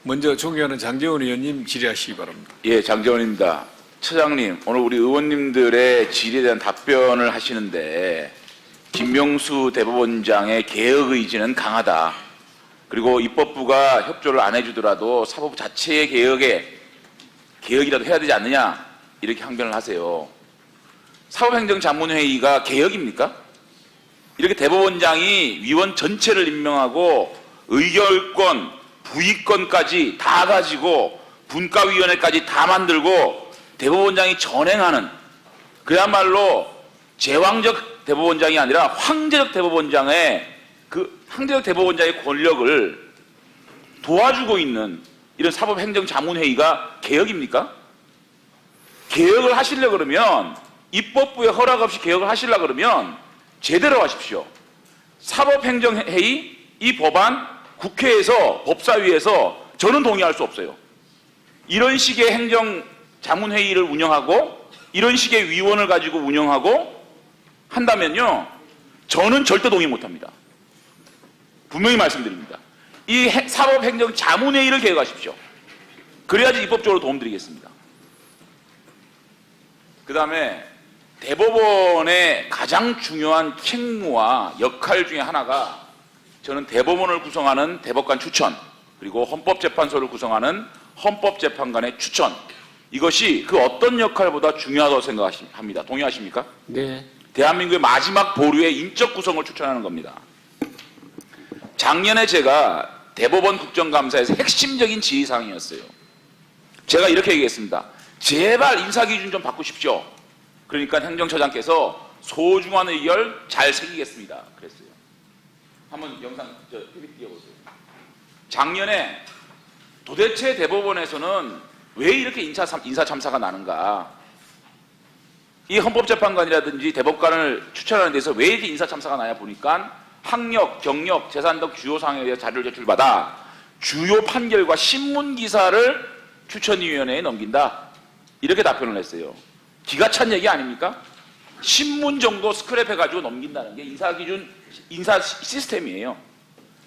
먼저 존경하는 장제원 의원님 질의하시기 바랍니다. 예, 장제원입니다. 처장님, 오늘 우리 의원님들의 질의에 대한 답변을 하시는데 김명수 대법원장의 개혁 의지는 강하다. 그리고 입법부가 협조를 안 해주더라도 사법부 자체의 개혁이라도 해야 되지 않느냐 이렇게 항변을 하세요. 사법행정자문회의가 개혁입니까? 이렇게 대법원장이 위원 전체를 임명하고 의결권, 부의권까지 다 가지고 분과위원회까지 다 만들고 대법원장이 전행하는, 그야말로 제왕적 대법원장이 아니라 황제적 대법원장의 권력을 도와주고 있는 이런 사법행정자문회의가 개혁입니까? 개혁을 하시려 그러면, 입법부의 허락 없이 개혁을 하시려 그러면 제대로 하십시오. 사법행정회의, 이 법안 국회에서, 법사위에서 저는 동의할 수 없어요. 이런 식의 행정자문회의를 운영하고 이런 식의 위원을 가지고 운영하고 한다면요, 저는 절대 동의 못합니다. 분명히 말씀드립니다. 이 사법행정자문회의를 개혁하십시오. 그래야지 입법적으로 도움드리겠습니다. 그 다음에 대법원의 가장 중요한 책무와 역할 중에 하나가, 저는 대법원을 구성하는 대법관 추천, 그리고 헌법재판소를 구성하는 헌법재판관의 추천, 이것이 그 어떤 역할보다 중요하다고 생각합니다. 동의하십니까? 네. 대한민국의 마지막 보루의 인적 구성을 추천하는 겁니다. 작년에 제가 대법원 국정감사에서 핵심적인 지휘사항이었어요. 제가 이렇게 얘기했습니다. 제발 인사기준 좀 바꾸십시오. 그러니까 행정처장께서 소중한 의결 잘 새기겠습니다. 그랬어요. 한번 영상 PPT 띄워보세요. 작년에 도대체 대법원에서는 왜 이렇게 인사 참사가 나는가? 이 헌법재판관이라든지 대법관을 추천하는 데서 왜 이렇게 인사 참사가 나냐 보니까 학력, 경력, 재산 등 주요 사항에 대해 자료를 제출받아 주요 판결과 신문 기사를 추천위원회에 넘긴다. 이렇게 답변을 했어요. 기가 찬 얘기 아닙니까? 신문 정도 스크랩해가지고 넘긴다는 게 인사 시스템이에요.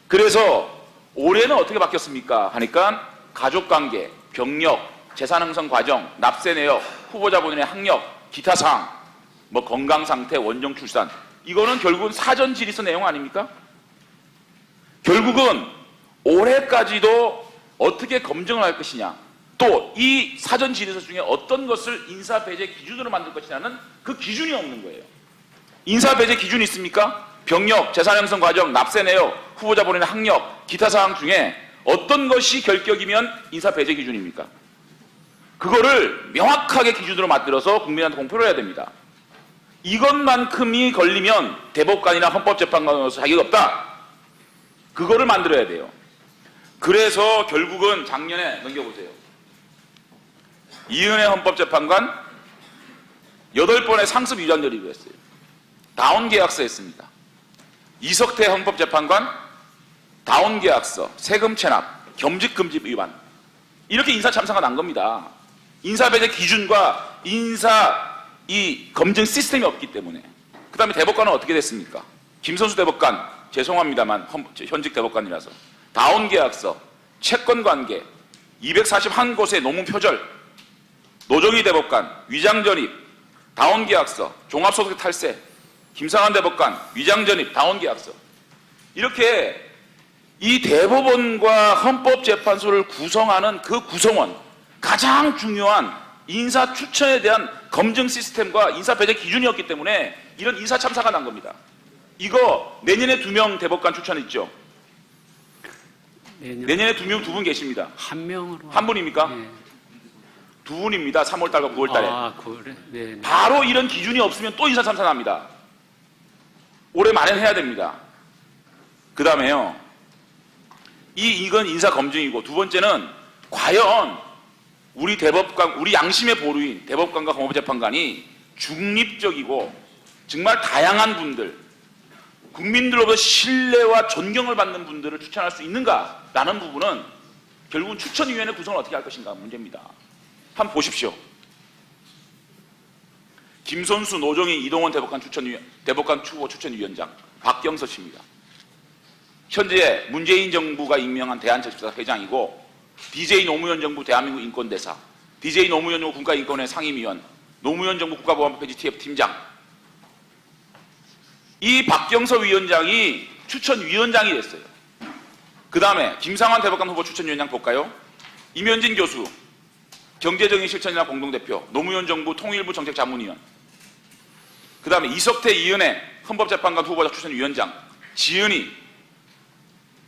그래서 올해는 어떻게 바뀌었습니까? 하니까 가족관계, 병력, 재산 형성 과정, 납세 내역, 후보자 본인의 학력, 기타 사항, 뭐 건강 상태, 원정 출산, 이거는 결국은 사전 질의서 내용 아닙니까? 결국은 올해까지도 어떻게 검증을 할 것이냐, 또 이 사전 질의서 중에 어떤 것을 인사 배제 기준으로 만들 것이냐는 그 기준이 없는 거예요. 인사 배제 기준이 있습니까? 병력, 재산 형성 과정, 납세 내역, 후보자 본인의 학력, 기타 사항 중에 어떤 것이 결격이면 인사 배제 기준입니까? 그거를 명확하게 기준으로 만들어서 국민한테 공표를 해야 됩니다. 이것만큼이 걸리면 대법관이나 헌법재판관으로서 자격이 없다. 그거를 만들어야 돼요. 그래서 결국은 작년에 넘겨보세요. 이은혜 헌법재판관 8번의 상습 위반 결의를 했어요. 다운계약서 했습니다. 이석태 헌법재판관 다운계약서, 세금 체납, 겸직금지 위반, 이렇게 인사참사가 난 겁니다. 인사배제 기준과 이 검증 시스템이 없기 때문에. 그 다음에 대법관은 어떻게 됐습니까? 김선수 대법관, 죄송합니다만 현직 대법관이라서 다운계약서, 채권관계, 241곳의 노문표절, 노정희 대법관, 위장전입, 다운계약서, 종합소득 탈세, 김상환 대법관, 위장전입, 다운계약서, 이렇게 이 대법원과 헌법재판소를 구성하는 그 구성원, 가장 중요한 인사 추천에 대한 검증 시스템과 인사 배제 기준이었기 때문에 이런 인사 참사가 난 겁니다. 이거 내년에 2명 대법관 추천 있죠? 내년에 2명, 2분 계십니다. 한 명으로. 한 분입니까? 네. 2분입니다. 3월달과 9월달에. 아, 그래? 네. 바로 이런 기준이 없으면 또 인사 참사 납니다. 올해 만회해야 됩니다. 그 다음에요, 이건 인사 검증이고, 두 번째는 과연 우리 대법관, 우리 양심의 보루인 대법관과 헌법재판관이 중립적이고 정말 다양한 분들, 국민들로부터 신뢰와 존경을 받는 분들을 추천할 수 있는가라는 부분은 결국은 추천위원회 구성을 어떻게 할 것인가 문제입니다. 한번 보십시오. 김선수, 노정희, 이동원 대법관 후보 추천위원장, 박경서 씨입니다. 현재 문재인 정부가 임명한 대한정치사 회장이고 DJ 노무현 정부 대한민국 인권대사, DJ 노무현 정부 국가인권회 상임위원, 노무현 정부 국가보안법 폐지 TF 팀장, 이 박경서 위원장이 추천위원장이 됐어요. 그 다음에 김상환 대법관 후보 추천위원장 볼까요? 임현진 교수, 경제정의실천이나 공동대표, 노무현 정부 통일부 정책자문위원, 그 다음에 이석태, 이은혜 헌법재판관 후보자 추천위원장, 지은희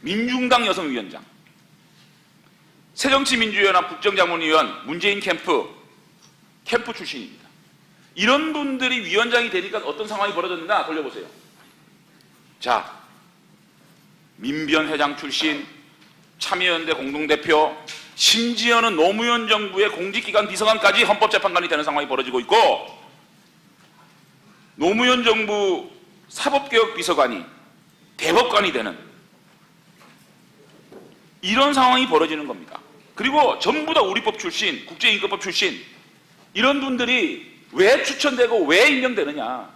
민중당 여성위원장, 새정치민주연합 국정자문위원 문재인 캠프 출신입니다. 이런 분들이 위원장이 되니까 어떤 상황이 벌어졌나 돌려보세요. 자, 민변 회장 출신, 참여연대 공동대표, 심지어는 노무현 정부의 공직기관 비서관까지 헌법재판관이 되는 상황이 벌어지고 있고, 노무현 정부 사법개혁 비서관이 대법관이 되는 이런 상황이 벌어지는 겁니다. 그리고 전부 다 우리법 출신, 국제인권법 출신, 이런 분들이 왜 추천되고 왜 임명되느냐.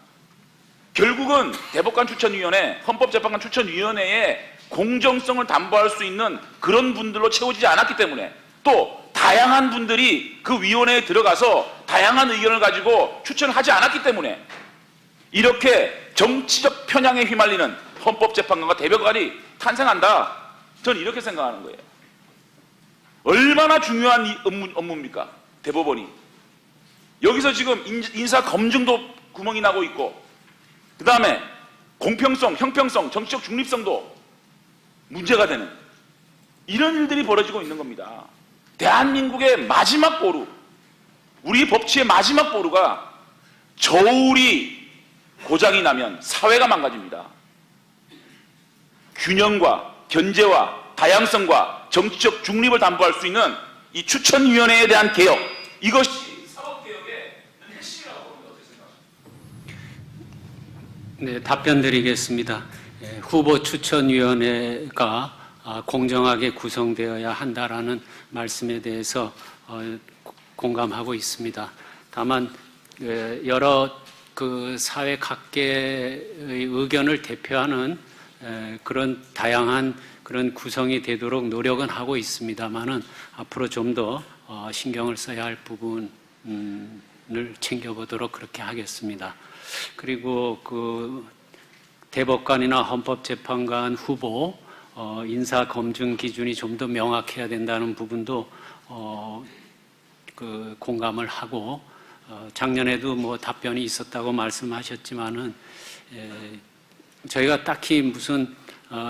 결국은 대법관 추천위원회, 헌법재판관 추천위원회의 공정성을 담보할 수 있는 그런 분들로 채워지지 않았기 때문에, 또 다양한 분들이 그 위원회에 들어가서 다양한 의견을 가지고 추천을 하지 않았기 때문에 이렇게 정치적 편향에 휘말리는 헌법재판관과 대법관이 탄생한다. 저는 이렇게 생각하는 거예요. 얼마나 중요한 업무입니까? 대법원이. 여기서 지금 인사 검증도 구멍이 나고 있고, 그 다음에 공평성, 형평성, 정치적 중립성도 문제가 되는 이런 일들이 벌어지고 있는 겁니다. 대한민국의 마지막 보루, 우리 법치의 마지막 보루가 저울이 고장이 나면 사회가 망가집니다. 균형과 견제와 다양성과 정치적 중립을 담보할 수 있는 이 추천위원회에 대한 개혁, 이것이 사법개혁의 핵심이라고 봅니다. 어떻게 생각하십니까? 네, 답변 드리겠습니다. 후보 추천위원회가 공정하게 구성되어야 한다라는 말씀에 대해서 공감하고 있습니다. 다만 여러 그 사회 각계의 의견을 대표하는 그런 다양한 그런 구성이 되도록 노력은 하고 있습니다만은 앞으로 좀 더 신경을 써야 할 부분을 챙겨보도록 그렇게 하겠습니다. 그리고 그 대법관이나 헌법재판관 후보 인사 검증 기준이 좀 더 명확해야 된다는 부분도 그 공감을 하고, 작년에도 뭐 답변이 있었다고 말씀하셨지만은 저희가 딱히 무슨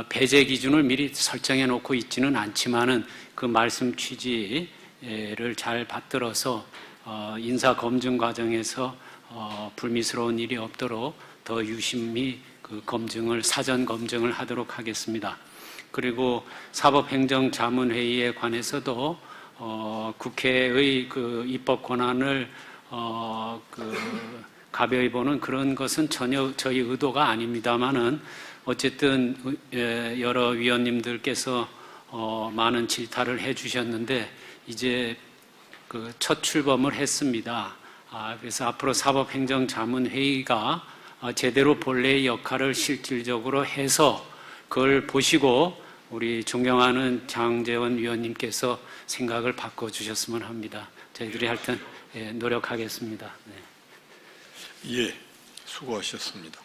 배제 기준을 미리 설정해 놓고 있지는 않지만은 그 말씀 취지를 잘 받들어서 인사 검증 과정에서 불미스러운 일이 없도록 더 유심히 그 검증을, 사전 검증을 하도록 하겠습니다. 그리고 사법행정자문회의에 관해서도 국회의 그 입법 권한을 가벼이 보는 그런 것은 전혀 저희 의도가 아닙니다만은, 어쨌든 여러 위원님들께서 많은 질타를 해주셨는데 이제 그 첫 출범을 했습니다. 그래서 앞으로 사법행정자문회의가 제대로 본래의 역할을 실질적으로 해서 그걸 보시고 우리 존경하는 장제원 위원님께서 생각을 바꿔주셨으면 합니다. 저희들이 하여튼 노력하겠습니다. 네. 예, 수고하셨습니다.